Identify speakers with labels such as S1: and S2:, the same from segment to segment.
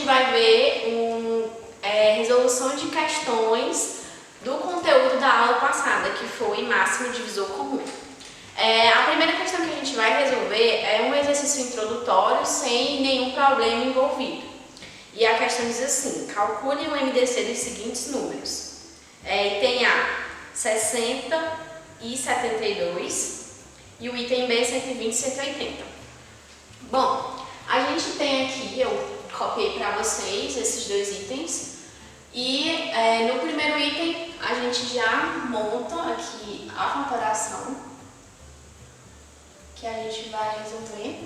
S1: vai ver resolução de questões do conteúdo da aula passada, que foi máximo divisor comum. A primeira questão que a gente vai resolver é um exercício introdutório sem nenhum problema envolvido. E a questão diz assim: calcule o MDC dos seguintes números. Item A, 60 e 72, e o item B, 120 e 180. Bom, a gente tem aqui, eu copiei para vocês esses dois itens, e no primeiro item a gente já monta aqui a comparação que a gente vai resolver.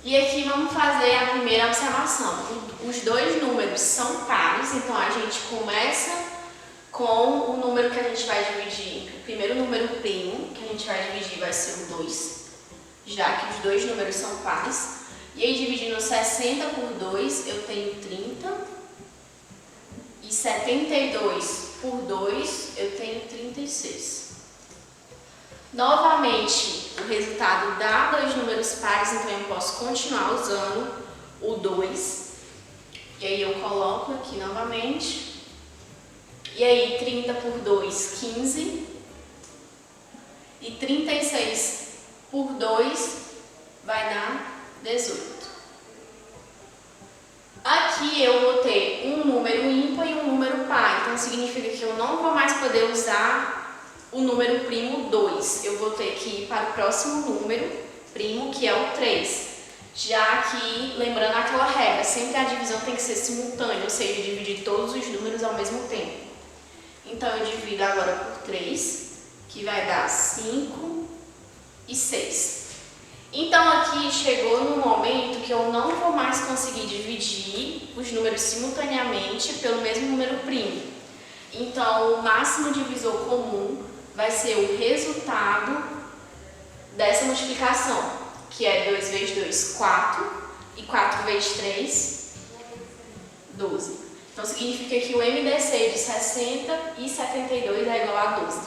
S1: E aqui vamos fazer a primeira observação. Os dois números são pares, então a gente começa com o número que a gente vai dividir. O primeiro número primo que a gente vai dividir vai ser o 2, já que os dois números são pares. E aí, dividindo 60 por 2, eu tenho 30. E 72 por 2, eu tenho 36. Novamente, o resultado dá dois números pares, então eu posso continuar usando o 2. E aí eu coloco aqui novamente. E aí, 30 por 2, 15. E 36 por 2 vai dar 18. Aqui eu vou ter um número ímpar e um número par, então significa que eu não vou mais poder usar o número primo 2. Eu vou ter que ir para o próximo número primo, que é o 3. Já que, lembrando aquela regra, sempre a divisão tem que ser simultânea, ou seja, dividir todos os números ao mesmo tempo. Então eu divido agora por 3, que vai dar 5 e 6. Então aqui chegou no momento que eu não vou mais conseguir dividir os números simultaneamente pelo mesmo número primo. Então o máximo divisor comum vai ser o resultado dessa multiplicação, que é 2 vezes 2, 4, e 4 vezes 3, 12. Então significa que o MDC de 60 e 72 é igual a 12.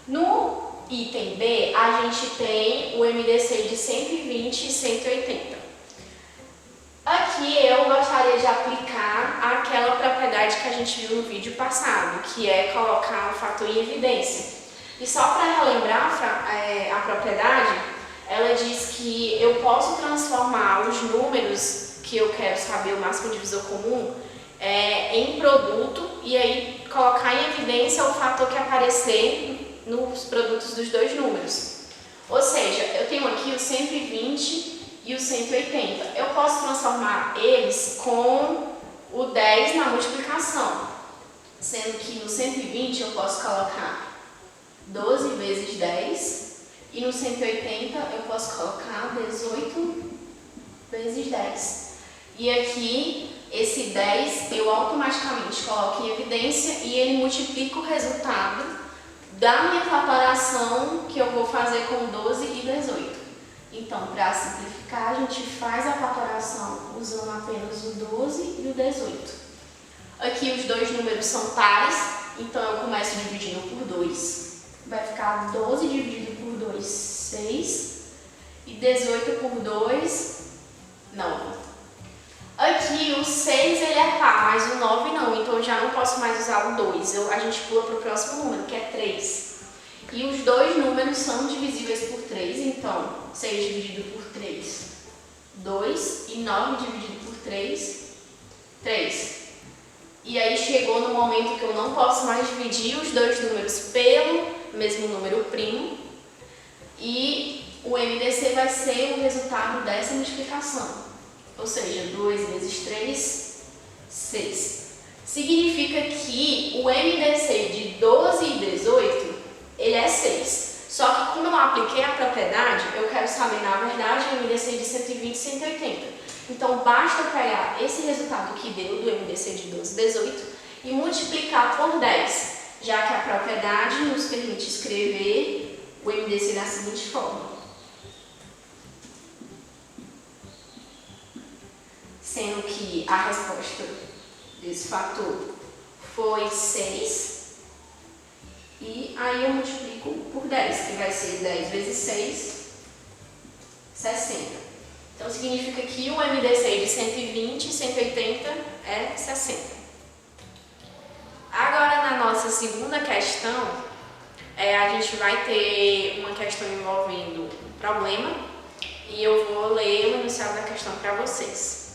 S1: No item B, a gente tem o MDC de 120 e 180. Aqui eu gostaria de aplicar aquela propriedade que a gente viu no vídeo passado, que é colocar o fator em evidência. E só para relembrar a propriedade, ela diz que eu posso transformar os números que eu quero saber o máximo divisor comum em produto e aí colocar em evidência o fator que aparecer nos produtos dos dois números. Ou seja, eu tenho aqui o 120 e o 180. Eu posso transformar eles com o 10 na multiplicação, sendo que no 120 eu posso colocar 12 vezes 10 e no 180 eu posso colocar 18 vezes 10. E aqui, esse 10 eu automaticamente coloco em evidência e ele multiplica o resultado da minha fatoração que eu vou fazer com 12 e 18. Então, para simplificar, a gente faz a fatoração usando apenas o 12 e o 18. Aqui os dois números são pares, então eu começo dividindo por 2. Vai ficar 12 dividido por 2, 6. E 18 por 2, 9. Aqui o 6 ele é par, mas o 9 não, então eu já não posso mais usar o 2. A gente pula para o próximo número, que é 3. E os dois números são divisíveis por 3, então 6 dividido por 3, 2. E 9 dividido por 3, 3. E aí chegou no momento que eu não posso mais dividir os dois números pelo mesmo número primo. E o MDC vai ser o resultado dessa multiplicação. Ou seja, 2 vezes 3, 6. Significa que o MDC de 12 e 18, ele é 6. Só que como eu não apliquei a propriedade, eu quero saber, na verdade, o MDC de 120 e 180. Então, basta pegar esse resultado que deu do MDC de 12 e 18 e multiplicar por 10, já que a propriedade nos permite escrever o MDC da seguinte forma. Sendo que a resposta desse fator foi 6, e aí eu multiplico por 10, que vai ser 10 vezes 6, 60. Então significa que o MDC de 120 e 180 80 é 60. Agora, na nossa segunda questão, a gente vai ter uma questão envolvendo um problema e eu vou ler o enunciado da questão para vocês.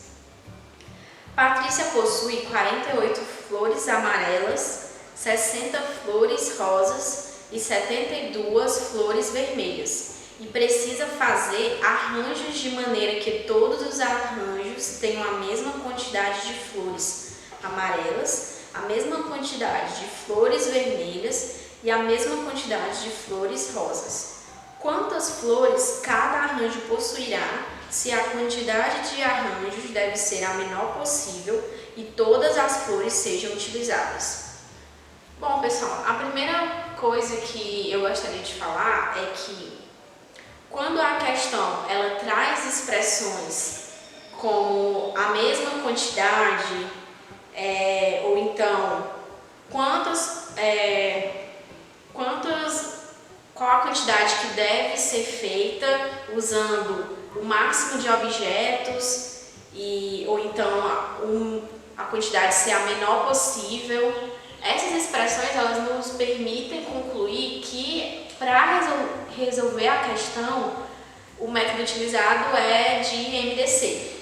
S1: Patrícia possui 48 flores amarelas, 60 flores rosas e 72 flores vermelhas e precisa fazer arranjos de maneira que todos os arranjos tenham a mesma quantidade de flores amarelas, a mesma quantidade de flores vermelhas e a mesma quantidade de flores rosas. Quantas flores cada arranjo possuirá se a quantidade de arranjos deve ser a menor possível e todas as flores sejam utilizadas? Bom, pessoal, a primeira coisa que eu gostaria de falar é que quando a questão ela traz expressões como a mesma quantidade, ou então qual a quantidade que deve ser feita usando o máximo de objetos ou então a quantidade ser a menor possível. Essas expressões elas nos permitem concluir que para resolver a questão o método utilizado é de MDC.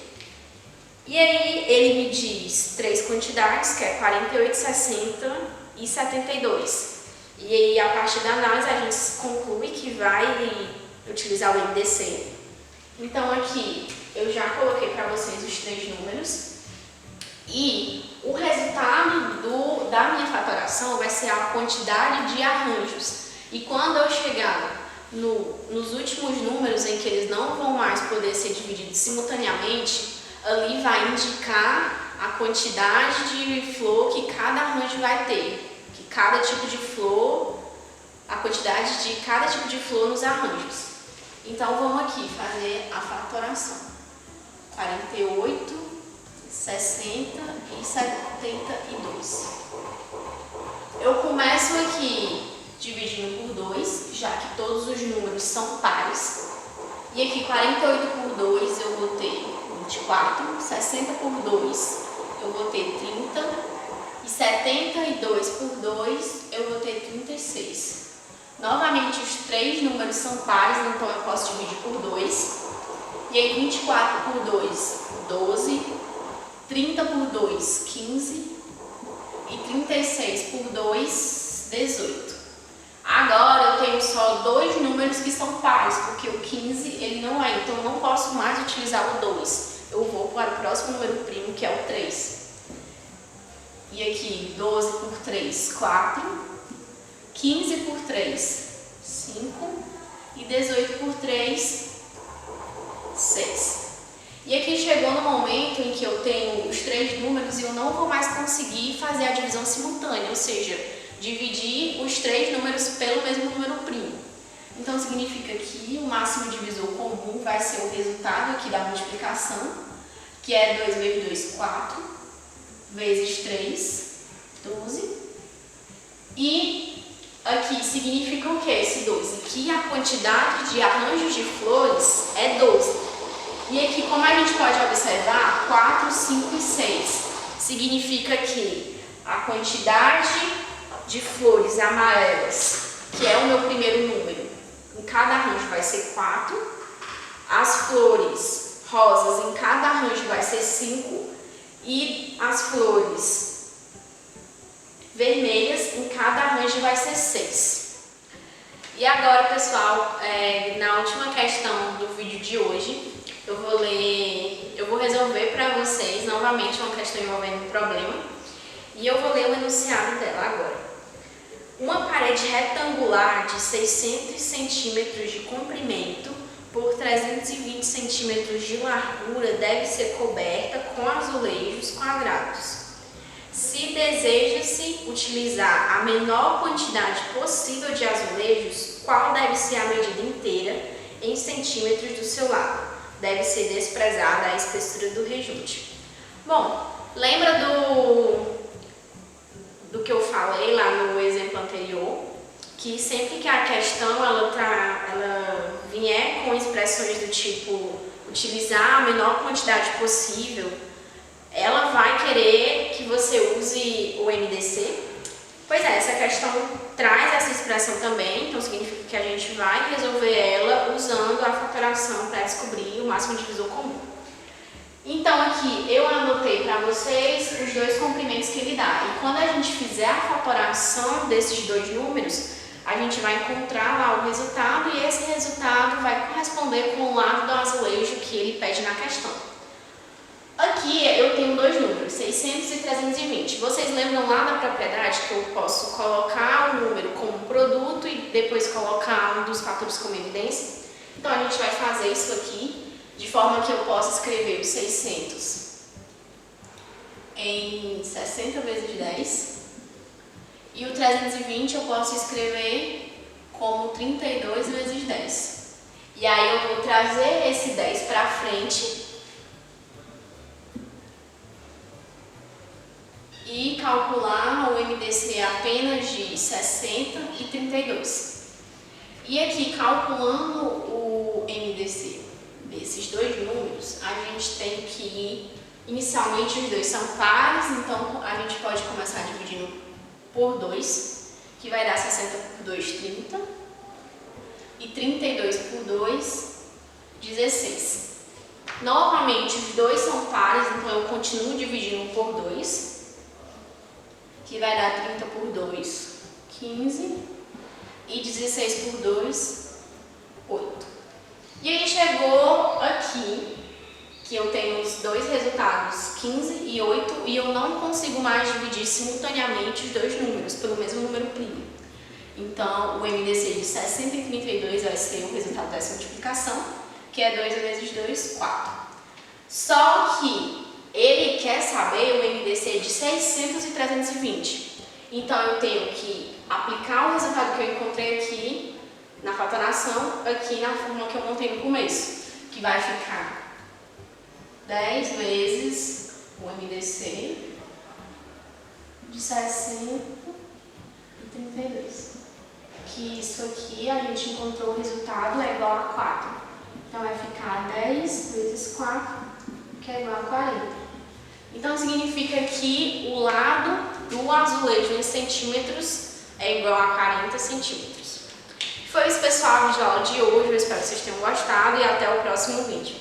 S1: E aí ele me diz três quantidades, que é 48, 60 e 72. E aí a partir da análise a gente conclui que vai utilizar o MDC. Então aqui eu já coloquei para vocês os três números e o resultado da minha fatoração vai ser a quantidade de arranjos. E quando eu chegar nos últimos números em que eles não vão mais poder ser divididos simultaneamente, ali vai indicar a quantidade de flor que cada arranjo vai ter, que cada tipo de flor, a quantidade de cada tipo de flor nos arranjos. Então vamos aqui fazer a fatoração. 48, 60 e 72. Eu começo aqui dividindo por 2, já que todos os números são pares. E aqui 48 por 2 eu vou ter 24, 60 por 2 eu vou ter 30 e 72 por 2 eu vou ter 36. Novamente os três números são pares, então eu posso dividir por 2. E aí 24 por 2, 12, 30 por 2, 15 e 36 por 2, 18. Agora eu tenho só dois números que são pares, porque o 15 ele não é, então eu não posso mais utilizar o 2. Eu vou para o próximo número primo, que é o 3. E aqui 12 por 3, 4, 15 por 3, 5 e 18 por 3, 6. E aqui chegou no momento em que eu tenho os três números e eu não vou mais conseguir fazer a divisão simultânea, ou seja, dividir os três números pelo mesmo número primo. Então significa que o máximo divisor comum vai ser o resultado aqui da multiplicação, que é 2 vezes 2, 4, vezes 3, 12. E aqui significa o que esse 12? Que a quantidade de arranjos de flores é 12. E aqui, como a gente pode observar, 4, 5 e 6 significa que a quantidade de flores amarelas, que é o meu primeiro número, em cada arranjo vai ser 4. As flores rosas em cada arranjo vai ser 5. E as flores vermelhas em cada arranjo vai ser 6. E agora, pessoal, na última questão do vídeo de hoje, eu vou resolver para vocês novamente uma questão envolvendo um problema e eu vou ler o enunciado dela agora. Uma parede retangular de 600 centímetros de comprimento por 320 centímetros de largura deve ser coberta com azulejos quadrados. Se deseja-se utilizar a menor quantidade possível de azulejos, qual deve ser a medida inteira em centímetros do seu lado? Deve ser desprezada a espessura do rejunte. Bom, lembra do que eu falei lá no exemplo anterior? Que sempre que a questão ela vier com expressões do tipo utilizar a menor quantidade possível, ela vai querer que você use o MDC? Pois é, essa questão traz essa expressão também, então significa que a gente vai resolver ela usando a fatoração para descobrir o máximo divisor comum. Então aqui eu anotei para vocês os dois comprimentos que ele dá. E quando a gente fizer a fatoração desses dois números, a gente vai encontrar lá o resultado e esse resultado vai corresponder com o lado do azulejo que ele pede na questão. Aqui eu tenho dois números, 600 e 320. Vocês lembram lá da propriedade que eu posso colocar o número como produto e depois colocar um dos fatores como evidência? Então a gente vai fazer isso aqui de forma que eu possa escrever o 600 em 60 vezes 10 e o 320 eu posso escrever como 32 vezes 10. E aí eu vou trazer esse 10 para frente e calcular o MDC apenas de 60 e 32. E aqui, calculando o MDC desses dois números, a gente tem que, inicialmente os dois são pares, então a gente pode começar dividindo por 2, que vai dar 60 por 2, 30, e 32 por 2, 16. Novamente, os dois são pares, então eu continuo dividindo por 2, que vai dar 30 por 2, 15, e 16 por 2, 8. E aí chegou aqui, que eu tenho os dois resultados, 15 e 8, e eu não consigo mais dividir simultaneamente os dois números pelo mesmo número primo. Então, o MDC de 60 e 32 vai ser o resultado dessa multiplicação, que é 2 vezes 2, 4. Só que ele quer saber o MDC de 600 e 320. Então, eu tenho que aplicar o resultado que eu encontrei aqui na fatoração, aqui na fórmula que eu montei no começo, que vai ficar 10 vezes o MDC de 60 e 32. Que isso aqui a gente encontrou o resultado é igual a 4. Então, vai ficar 10 vezes 4, que é igual a 40. Então, significa que o lado do azulejo em centímetros é igual a 40 centímetros. Foi isso, pessoal, a videoaula de hoje. Eu espero que vocês tenham gostado e até o próximo vídeo.